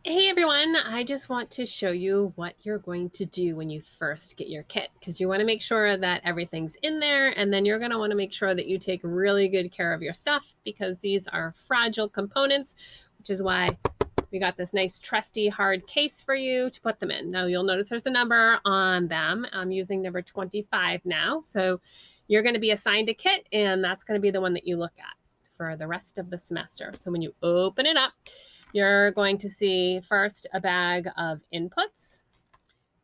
Hey everyone, I just want to show you what you're going to do when you first get your kit, because you want to make sure that everything's in there, and then you're going to want to make sure that you take really good care of your stuff, because these are fragile components, which is why we got this nice trusty hard case for you to put them in. Now you'll notice there's a number on them. I'm using number 25 now, so you're going to be assigned a kit, and that's going to be the one that you look at for the rest of the semester. So when you open it up, you're going to see first a bag of inputs.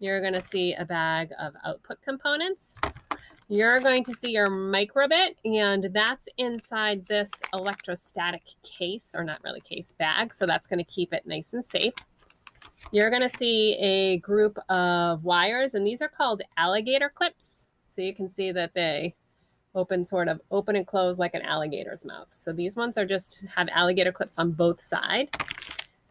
You're going to see a bag of output components. You're going to see your microbit, and that's inside this electrostatic case, or not really case, bag, so that's going to keep it nice and safe. You're going to see a group of wires, and these are called alligator clips. So you can see that they open and close like an alligator's mouth. So these ones are just have alligator clips on both sides.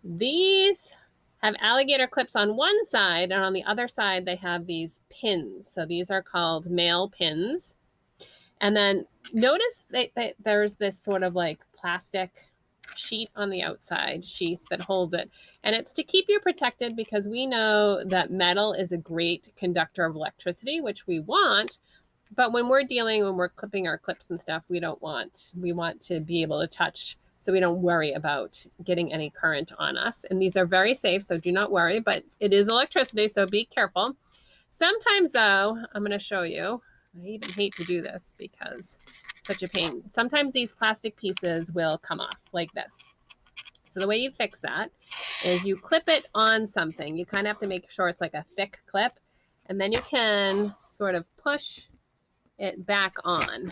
These have alligator clips on one side, and on the other side they have these pins. So these are called male pins. And then notice that there's this sort of like plastic sheet on the outside, sheath that holds it. And it's to keep you protected, because we know that metal is a great conductor of electricity, which we want. But when we're clipping our clips and stuff, we want to be able to touch, so we don't worry about getting any current on us. And these are very safe, so do not worry, but it is electricity, so be careful. Sometimes though, I'm going to show you, I even hate to do this because it's such a pain. Sometimes these plastic pieces will come off like this. So the way you fix that is you clip it on something. You kind of have to make sure it's like a thick clip, and then you can sort of push it back on,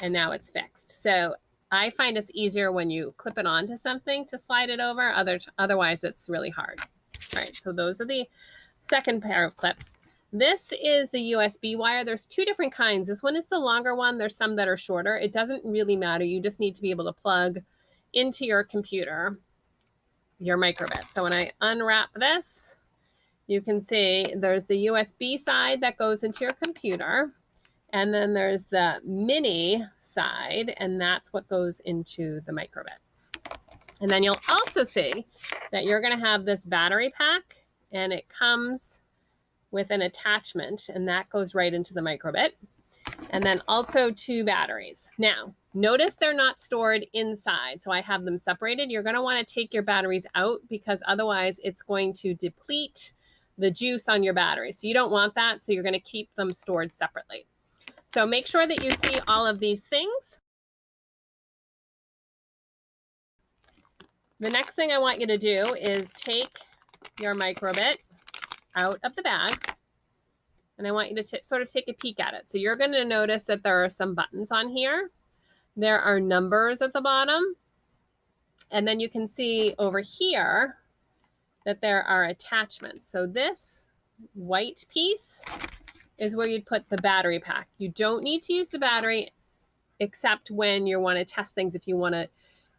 and now it's fixed. So I find it's easier when you clip it onto something to slide it over. Otherwise, it's really hard. All right, so those are the second pair of clips. This is the USB wire. There's two different kinds. This one is the longer one. There's some that are shorter. It doesn't really matter. You just need to be able to plug into your computer your microbit. So when I unwrap this, you can see there's the USB side that goes into your computer, and then there's the mini side, and that's what goes into the microbit. And then you'll also see that you're going to have this battery pack, and it comes with an attachment, and that goes right into the microbit. And then also two batteries. Now, notice they're not stored inside, so I have them separated. You're going to want to take your batteries out, because otherwise it's going to deplete the juice on your battery. So you don't want that, so you're going to keep them stored separately. So make sure that you see all of these things. The next thing I want you to do is take your microbit out of the bag, and I want you to sort of take a peek at it. So you're going to notice that there are some buttons on here. There are numbers at the bottom, and then you can see over here that there are attachments. So this white piece is where you'd put the battery pack. You don't need to use the battery except when you want to test things, if you want to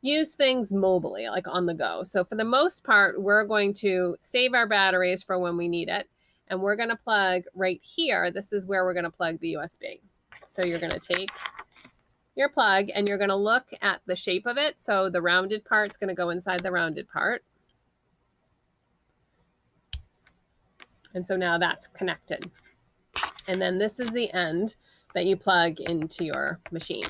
use things mobily, like on the go. So for the most part, we're going to save our batteries for when we need it. And we're going to plug right here. This is where we're going to plug the USB. So you're going to take your plug, and you're going to look at the shape of it. So the rounded part's going to go inside the rounded part. And so now that's connected. And then this is the end that you plug into your machine.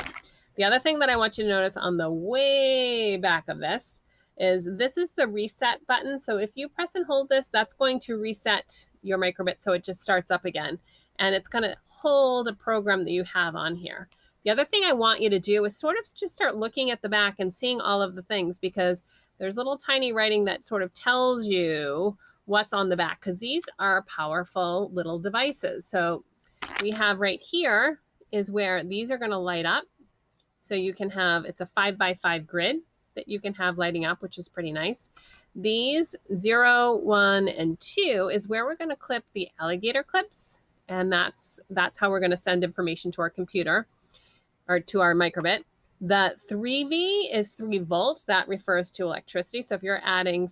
The other thing that I want you to notice on the way back of this is the reset button. So if you press and hold this, that's going to reset your microbit so it just starts up again. And it's going to hold a program that you have on here. The other thing I want you to do is sort of just start looking at the back and seeing all of the things, because there's little tiny writing that sort of tells you what's on the back, because these are powerful little devices. So we have right here is where these are going to light up. So you can have, it's a 5x5 grid that you can have lighting up, which is pretty nice. These 0, 1, and 2 is where we're going to clip the alligator clips, and that's how we're going to send information to our computer or to our microbit. The 3V is 3 volts. That refers to electricity. So if you're adding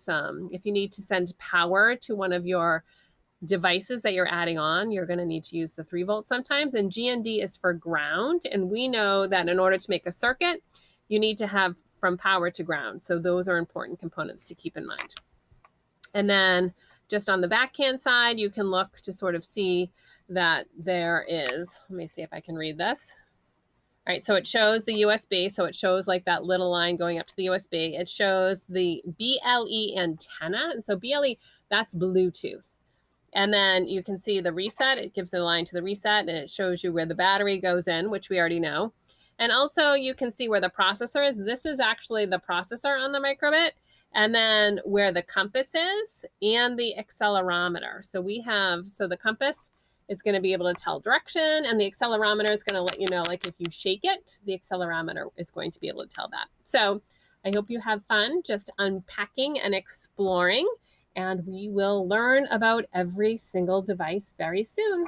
if you need to send power to one of your devices that you're adding on, you're going to need to use the 3 volts sometimes. And GND is for ground. And we know that in order to make a circuit, you need to have from power to ground. So those are important components to keep in mind. And then just on the backhand side, you can look to sort of see that there is, let me see if I can read this. All right, so it shows the USB, so it shows like that little line going up to the USB. It shows the BLE antenna, and so BLE, that's Bluetooth. And then you can see the reset, it gives a line to the reset, and it shows you where the battery goes in, which we already know. And also you can see where the processor is. This is actually the processor on the microbit, and then where the compass is and the accelerometer. So we have, so the compass is going to be able to tell direction, and the accelerometer is going to let you know, like if you shake it, the accelerometer is going to be able to tell that. So I hope you have fun just unpacking and exploring, and we will learn about every single device very soon.